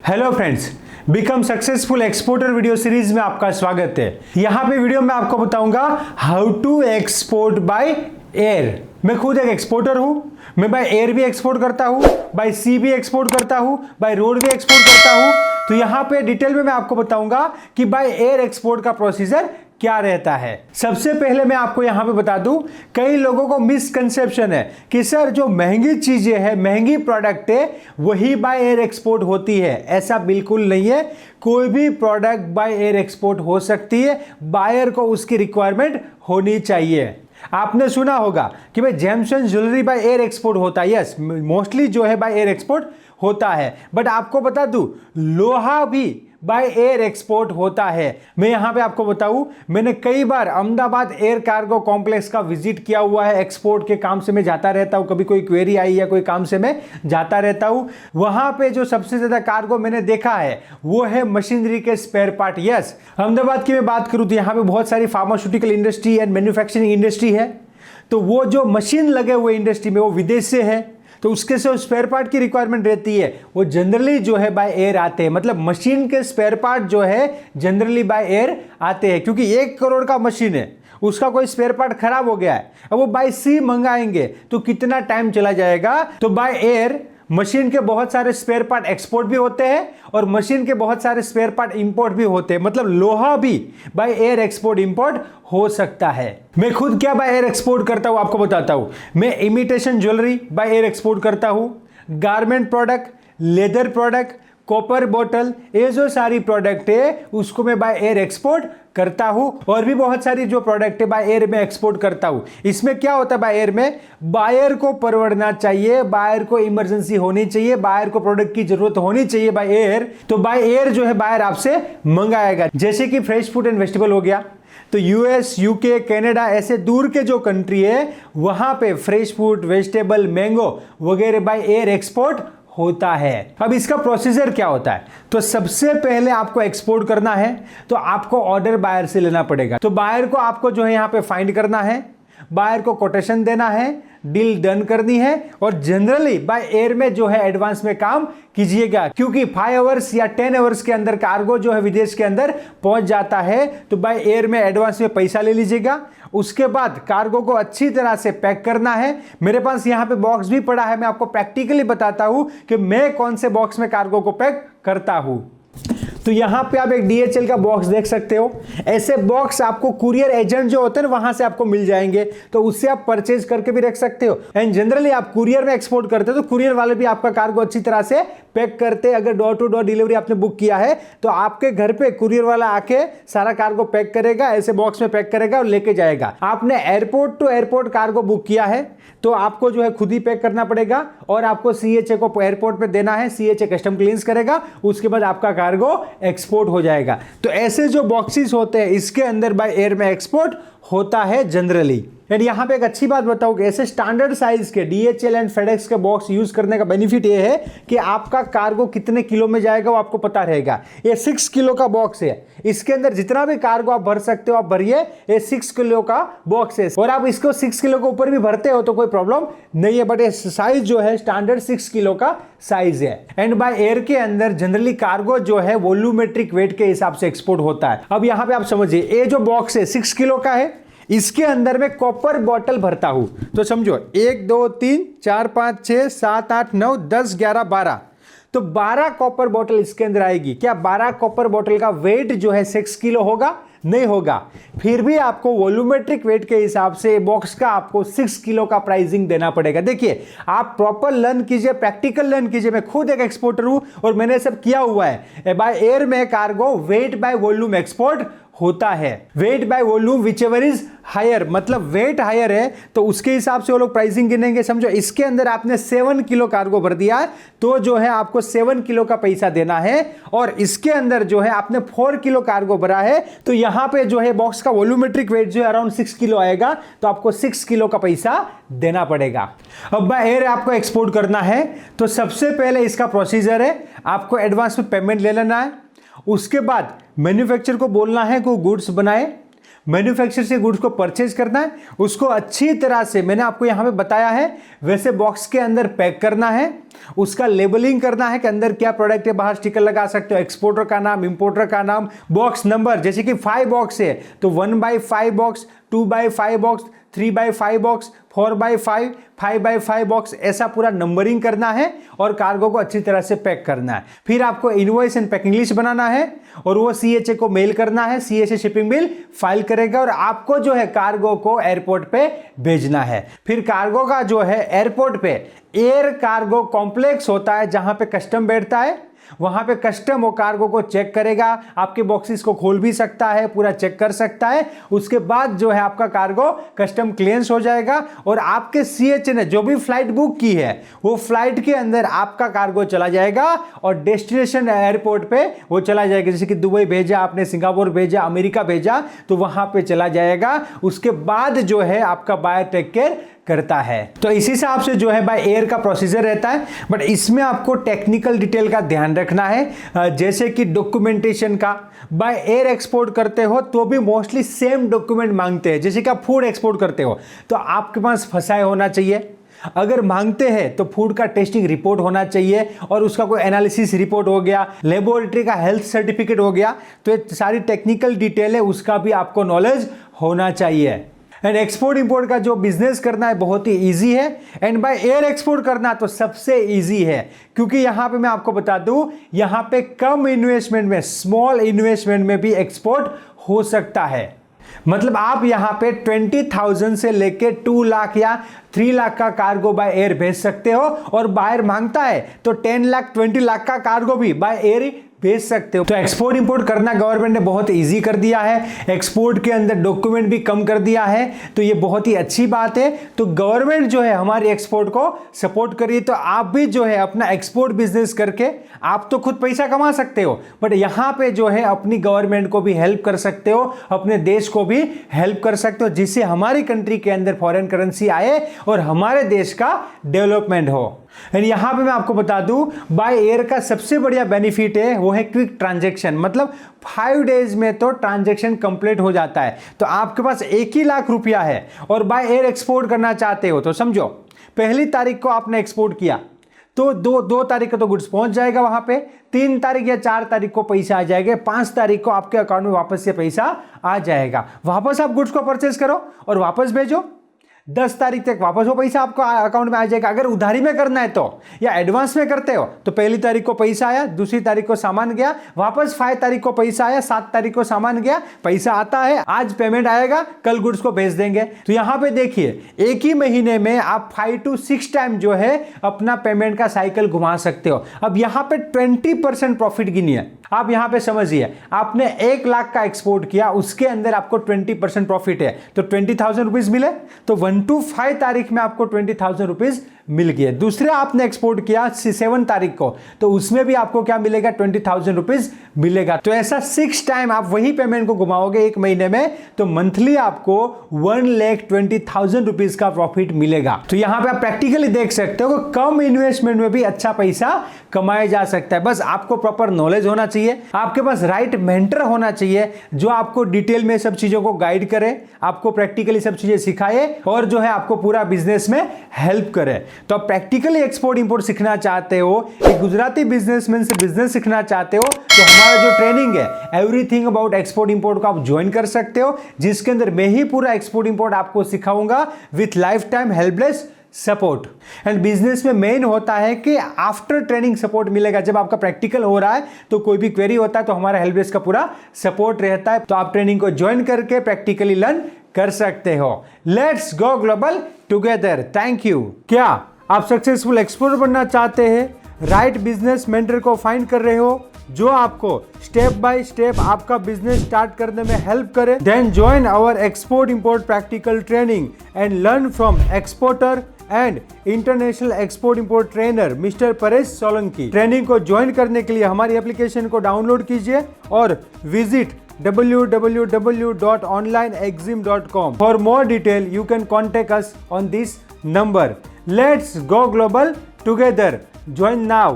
Hello friends, become successful exporter video series में आपका स्वागत है। यहाँ पे वीडियो में आपको बताऊंगा how to export by air. मैं खुद एक एक्सपोर्टर हूँ। मैं बाय एयर भी एक्सपोर्ट करता हूँ, बाय सी भी एक्सपोर्ट करता हूँ, बाय रोड भी एक्सपोर्ट करता हूँ। तो यहाँ पे डिटेल में मैं आपको बताऊंगा कि बाय एयर एक्सपोर्ट का प्रोसीजर क्या रहता है। सबसे पहले मैं आपको यहां पे बता दूं, कई लोगों को मिसकंसेप्शन है कि सर जो महंगी चीजें हैं, महंगी प्रोडक्ट है, वही बाय एयर एक्सपोर्ट होती है। ऐसा बिल्कुल नहीं है। कोई भी प्रोडक्ट बाय एयर एक्सपोर्ट हो सकती है। बायर को उसकी रिक्वायरमेंट होनी चाहिए। आपने सुना होगा कि भाई James and jewellery by air export होता है। यस, मोस्टली जो है बाय एयर एक्सपोर्ट होता है। बट आपको बता दूं, लोहा भी बाय एयर एक्सपोर्ट होता है। मैं यहां पे आपको बताऊं, मैंने कई बार अहमदाबाद एयर कार्गो कॉम्प्लेक्स का विजिट किया हुआ है। एक्सपोर्ट के काम से मैं जाता रहता हूं, कभी कोई क्वेरी आई या कोई काम से मैं जाता रहता हूं। वहां पे जो सबसे ज्यादा कार्गो मैंने देखा है वो है मशीनरी के स्पेयर पार्ट। यस, अहमदाबाद की मैं बात करूं तो यहां पे बहुत सारी pharmaceutical industry and manufacturing industry है। तो वो जो मशीन लगे हुए इंडस्ट्री में वो विदेश से है, तो उसके से स्पेयर पार्ट की रिक्वायरमेंट रहती है। वो जनरली जो है बाय एयर आते हैं। मतलब मशीन के स्पेयर पार्ट जो है जनरली बाय एयर आते हैं, क्योंकि 1 करोड़ का मशीन है, उसका कोई स्पेयर पार्ट खराब हो गया है, अब वो बाय सी मंगाएंगे तो कितना टाइम चला जाएगा। तो बाय एयर मशीन के बहुत सारे स्पेयर पार्ट एक्सपोर्ट भी होते हैं और मशीन के बहुत सारे स्पेयर पार्ट इंपोर्ट भी होते हैं। मतलब लोहा भी बाय एयर एक्सपोर्ट इंपोर्ट हो सकता है। मैं खुद क्या बाय एयर एक्सपोर्ट करता हूं आपको बताता हूं। मैं imitation jewellery by air export करता हूं, garment product, leather product, copper बोतल, ये जो सारी प्रोडक्ट है उसको मैं बाय एयर एक्सपोर्ट करता हूं। और भी बहुत सारी जो प्रोडक्ट है बाय एयर में एक्सपोर्ट करता हूं। इसमें क्या होता है, बाय एयर में बायर को परवड़ना चाहिए, बायर को इमरजेंसी होनी चाहिए, बायर को प्रोडक्ट की जरूरत होनी चाहिए बाय एयर। तो बाय एयर जो है बायर आपसे मंगाएगा। जैसे कि फ्रेश फूड एंड वेजिटेबल हो गया, तो यूएस, यूके, कनाडा, ऐसे दूर के जो कंट्री है वहां पे फ्रेश फूड, वेजिटेबल, मैंगो वगैरह बाय एयर एक्सपोर्ट होता है। अब इसका प्रोसीजर क्या होता है, तो सबसे पहले आपको एक्सपोर्ट करना है तो आपको ऑर्डर बायर से लेना पड़ेगा। तो बायर को आपको जो है यहां पे फाइंड करना है, बायर को कोटेशन देना है, डील डन करनी है। और जनरली बाय एयर में जो है एडवांस में काम कीजिएगा, क्योंकि 5 आवर्स या 10 आवर्स के अंदर कार्गो जो है विदेश के अंदर पहुंच जाता है। तो बाय एयर में एडवांस में पैसा ले लीजिएगा। उसके बाद कार्गो को अच्छी तरह से पैक करना है। मेरे पास यहां पे बॉक्स भी पड़ा है, मैं आपको प्रैक्टिकली बताता हूं कि मैं कौन से बॉक्स में कार्गो को पैक करता हूं। तो यहां पे आप एक DHL का बॉक्स देख सकते हो। ऐसे बॉक्स आपको कुरियर एजेंट जो होते हैं वहां से आपको मिल जाएंगे, तो उससे आप परचेज करके भी रख सकते हो। एंड जनरली आप कुरियर में एक्सपोर्ट करते हो तो कुरियर वाले भी आपका कार्गो अच्छी तरह से पैक करते हैं। अगर डोर टू डोर डिलीवरी आपने बुक किया है तो आपके घर पे कुरियर वाला आके सारा कार्गो पैक करेगा, ऐसे बॉक्स में पैक करेगा और लेके जाएगा। आपने airport to airport cargo book किया है तो आपको जो है खुद ही पैक करना पड़ेगा और आपको CHA को एयरपोर्ट पे देना है। CHA कस्टम क्लींस करेगा, उसके बाद आपका कार्गो एक्सपोर्ट हो जाएगा। तो ऐसे जो बॉक्सेस होते हैं इसके अंदर बाय एयर में एक्सपोर्ट होता है जनरली। एंड यहां पे एक अच्छी बात बताऊं कि ऐसे स्टैंडर्ड साइज के DHL एंड FedEx के बॉक्स यूज करने का बेनिफिट ये है कि आपका कार्गो कितने किलो में जाएगा वो आपको पता रहेगा। ये 6 किलो का बॉक्स है, इसके अंदर जितना भी कार्गो आप भर सकते हो आप भरिए। ये 6 किलो का बॉक्स है और आप इसको 6 किलो के ऊपर भी भरते हो तो कोई प्रॉब्लम नहीं है। बट ये साइज जो है स्टैंडर्ड 6 किलो का साइज है। एंड बाय एयर के अंदर जनरली कार्गो जो है वॉल्यूमेट्रिक वेट के हिसाब से एक्सपोर्ट होता है। अब यहां पे आप समझिए, ये जो बॉक्स है 6 किलो का है, इसके अंदर मैं कॉपर बॉटल भरता हूं। तो समझो 1 2 3 4 5 6 7 8 9 10 11 12, तो 12 कॉपर बॉटल इसके अंदर आएगी। क्या 12 कॉपर बॉटल का वेट जो है 6 किलो होगा? नहीं होगा। फिर भी आपको वॉल्यूमेट्रिक वेट के हिसाब से बॉक्स का आपको 6 किलो का प्राइसिंग देना पड़ेगा। देखिए, आप प्रॉपर लर्न कीजिए, प्रैक्टिकल लर्न कीजिए। मैं खुद एक एक्सपोर्टर हूं और मैंने सब किया हुआ है। बाय एयर में cargo weight by volume export होता है। Weight by volume whichever is higher, मतलब वेट हायर है तो उसके हिसाब से वो लोग प्राइसिंग गिनेंगे। समझो इसके अंदर आपने 7 किलो कार्गो भर दिया तो जो है आपको 7 किलो का पैसा देना है। और इसके अंदर जो है आपने 4 किलो कार्गो भरा है तो यहां पे जो है बॉक्स का वॉल्यूमेट्रिक वेट जो है अराउंड 6 किलो आएगा, तो आपको 6 किलो का पैसा देना पड़ेगा। अब बाय एयर आपको एक्सपोर्ट करना है तो सबसे पहले इसका प्रोसीजर है, आपको एडवांस में पेमेंट ले लेना है। उसके बाद मैन्युफैक्चरर को बोलना है कि गुड्स बनाए। मैन्युफैक्चर से गुड्स को परचेज करना है, उसको अच्छी तरह से मैंने आपको यहाँ पे बताया है वैसे बॉक्स के अंदर पैक करना है, उसका लेबलिंग करना है कि अंदर क्या प्रोडक्ट है, बाहर स्टिकर लगा सकते हो, एक्सपोर्टर का नाम, इंपोर्टर का नाम, बॉक्स नंबर, जैसे कि 5 बॉक्स है तो 1/5 बॉक्स, 2/5 बॉक्स, 3/5 बॉक्स, 4/5, 5/5 बॉक्स, ऐसा पूरा नंबरिंग करना है और कार्गो को अच्छी तरह से पैक करना है। फिर आपको इनवॉइस एंड पैकिंग लिस्ट बनाना है और वो CHA को मेल करना है, CHA शिपिंग बिल फाइल करेगा और आपको जो है कार्गो को एयरपोर्ट पे भेजना है। फिर कार्गो का जो है एयरपोर्ट पे एयर कार्गो कॉम्प्लेक्स होता है जहां पे कस्टम बैठता है, वहां पे कस्टम वो कार्गो को चेक करेगा, आपके बॉक्सेस को खोल भी सकता है, पूरा चेक कर सकता है। उसके बाद जो है आपका कार्गो कस्टम क्लियरेंस हो जाएगा और आपके CHA ने जो भी फ्लाइट बुक की है वो फ्लाइट के अंदर आपका कार्गो चला जाएगा और डेस्टिनेशन एयरपोर्ट पे वो चला जाएगा। जैसे कि दुबई भेजा आपने, सिंगापुर भेजा, अमेरिका भेजा, तो वहां पे चला जाएगा। उसके बाद जो है आपका बायर टेक केयर करता है। तो इसी हिसाब से जो है बाय एयर का प्रोसीजर रहता है, बट इसमें आपको टेक्निकल डिटेल का ध्यान रखना है, जैसे कि डॉक्यूमेंटेशन का। बाय एयर एक्सपोर्ट करते हो तो भी मोस्टली सेम डॉक्यूमेंट मांगते हैं। जैसे कि आप फूड एक्सपोर्ट करते हो तो आपके पास फसाए होना चाहिए, अगर मांगते हैं तो फूड का टेस्टिंग रिपोर्ट होना चाहिए और उसका कोई एनालिसिस रिपोर्ट हो गया, लेबोरेटरी का हेल्थ सर्टिफिकेट हो गया, तो ये सारी टेक्निकल डिटेल है उसका भी आपको नॉलेज होना चाहिए। एंड एक्सपोर्ट इंपोर्ट का जो बिजनेस करना है बहुत ही इजी है, एंड बाय एयर एक्सपोर्ट करना तो सबसे इजी है, क्योंकि यहां पे मैं आपको बता दूं यहां पे कम इन्वेस्टमेंट में, स्मॉल इन्वेस्टमेंट में भी एक्सपोर्ट हो सकता है। मतलब आप यहां पे 20,000 से लेके 2 लाख या 3 लाख का कार्गो बाय एयर भेज सकते हो और बायर मांगता है तो 10 लाख 20 लाख का कार्गो भी बाय एयर भेज सकते हो। तो एक्सपोर्ट इंपोर्ट करना गवर्नमेंट ने बहुत इजी कर दिया है, एक्सपोर्ट के अंदर डॉक्यूमेंट भी कम कर दिया है, तो ये बहुत ही अच्छी बात है। तो गवर्नमेंट जो है हमारी एक्सपोर्ट को सपोर्ट करिए, तो आप भी जो है अपना एक्सपोर्ट बिजनेस करके आप तो खुद पैसा कमा सकते हो, बट यहां पे जो है अपनी गवर्नमेंट को भी हेल्प कर सकते हो, अपने देश को भी हेल्प कर सकते हो, जिससे हमारी कंट्री के अंदर फॉरेन करेंसी आए और हमारे देश का डेवलपमेंट हो। यहां पे मैं आपको बता दूं बाय एयर का सबसे बढ़िया बेनिफिट है वो है क्विक ट्रांजैक्शन। मतलब 5 डेज में तो ट्रांजैक्शन कंप्लीट हो जाता है। तो आपके पास 1 ही लाख रुपया है और बाय एयर एक्सपोर्ट करना चाहते हो तो समझो, पहली तारीख को आपने एक्सपोर्ट किया तो 2 तारीख को तो गुड्स पहुंच जाएगा वहां पे, 3 तारीख या 4 तारीख को पैसा आ जाएगा, 5 तारीख को आपके अकाउंट में वापस से पैसा आ जाएगा। वापस आप गुड्स को परचेज करो और वापस भेजो, 10 तारीख तक वापस वो पैसा आपको अकाउंट में आ जाएगा। अगर उधारी में करना है तो, या एडवांस में करते हो तो पहली तारीख को पैसा आया, दूसरी तारीख को सामान गया, वापस 5 तारीख को पैसा आया, 7 तारीख को सामान गया, पैसा आता है, आज पेमेंट आएगा, कल गुड्स को भेज देंगे। तो यहां पे देखिए एक ही महीने में आप 5 to 6 टाइम जो है अपना पेमेंट का साइकिल घुमा सकते हो। अब यहां पे 20% प्रॉफिट गिनिए। आप यहां पे समझिए, आपने 1 लाख का एक्सपोर्ट किया, उसके अंदर आपको 20% प्रॉफिट है, तो 20,000 रुपीज मिले, तो 1 to 5 तारीख में आपको 20,000 रुपीज मिल गया। दूसरे आपने एक्सपोर्ट किया 7 तारीख को, तो उसमें भी आपको क्या मिलेगा, 20,000 रुपीज मिलेगा। तो ऐसा 6 टाइम आप वही पेमेंट को घुमाओगे एक महीने में, तो मंथली आपको 1,20,000 रुपीज का प्रॉफिट मिलेगा। तो यहां पे आप प्रैक्टिकली देख सकते हो कि कम इन्वेस्टमेंट में भी अच्छा पैसा कमाया जा सकता है। बस आपको प्रॉपर नॉलेज होना चाहिए, आपके पास राइट मेंटर होना चाहिए जो आपको डिटेल में सब चीजों को गाइड करे, आपको प्रैक्टिकली सब चीजें सिखाए और जो है आपको पूरा बिजनेस में हेल्प करे। तो आप प्रैक्टिकली एक्सपोर्ट इंपोर्ट सीखना चाहते हो, एक गुजराती बिजनेसमैन से बिजनेस सीखना चाहते हो, तो हमारा जो ट्रेनिंग है एवरीथिंग अबाउट एक्सपोर्ट इंपोर्ट को आप ज्वाइन कर सकते हो, जिसके अंदर मैं ही पूरा एक्सपोर्ट इंपोर्ट आपको सिखाऊंगा with life time helpless support. And business में मेन होता है कि आफ्टर ट्रेनिंग सपोर्ट मिलेगा। जब आपका प्रैक्टिकल हो रहा है तो कोई भी क्वेरी होता है तो हमारा हेल्प डेस्क का पूरा सपोर्ट रहता है। तो आप ट्रेनिंग को ज्वाइन करके प्रैक्टिकली लर्न कर सकते हो। Let's go global together. Thank you. क्या आप सक्सेसफुल एक्सपोर्टर बनना चाहते हैं? राइट बिजनेस मेंटर को फाइंड कर रहे हो जो आपको स्टेप बाय स्टेप आपका बिजनेस स्टार्ट करने में हेल्प करे? Then join our export import practical training and learn from exporter and international export import trainer mister Paresh Solanki. Training को ज्वाइन करने के लिए हमारी एप्लीकेशन को डाउनलोड कीजिए और visit www.onlineexim.com. For more detail, you can contact us on this number. Let's go global together. Join now.